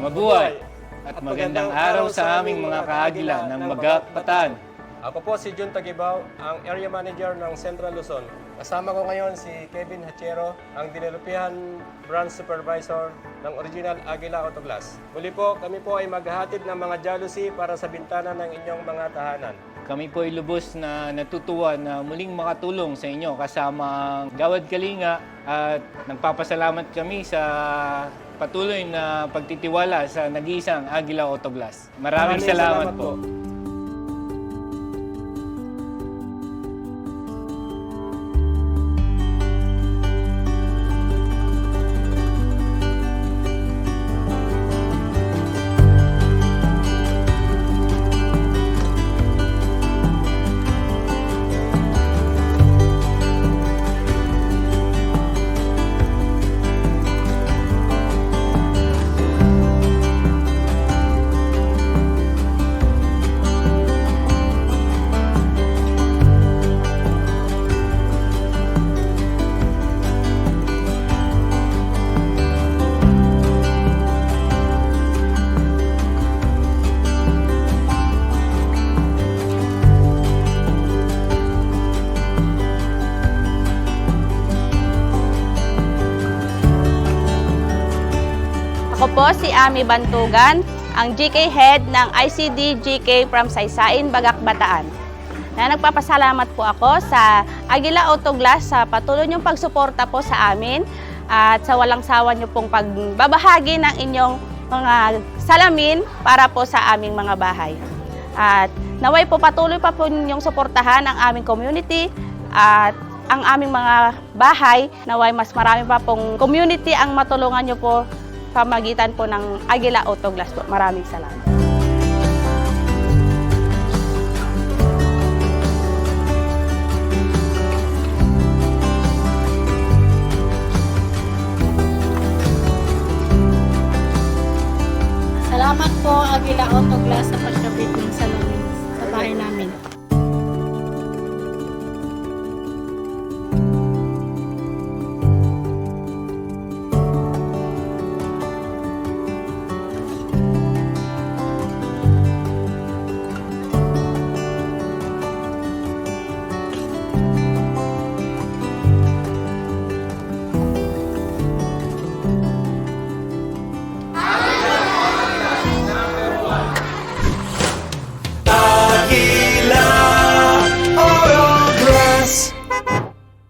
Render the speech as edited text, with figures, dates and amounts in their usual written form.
Mabuhay at magandang araw sa aming mga kaagila ng Magac, Bataan. Ako po si Jun Tagibaw, ang Area Manager ng Central Luzon. Kasama ko ngayon si Kevin Hachero, ang Dinelupihan Branch Supervisor ng Original Aguila Autoglass. Muli po, kami po ay maghahatid ng mga jealousy para sa bintana ng inyong mga tahanan. Kami po ay lubos na natutuwa na muling makatulong sa inyo kasama ang Gawad Kalinga at nagpapasalamat kami sa patuloy na pagtitiwala sa nag-iisang Aguila Autoglass. Maraming salamat po. Ako po si Ami Bantugan, ang GK Head ng ICD GK from Saysayin, Bagac, Bataan. Na nagpapasalamat po ako sa Aguila Autoglass sa patuloy niyong pagsuporta po sa amin at sa walang sawa niyo pong pagbabahagi ng inyong mga salamin para po sa aming mga bahay. At naway po patuloy pa po ninyong suportahan ang aming community at ang aming mga bahay. Naway mas marami pa pong community ang matulungan niyo po pamagitan po ng Aguila Autoglass po. Maraming salamat. Salamat po Aguila Autoglass sa pagkabit ng salamin sa bahay namin.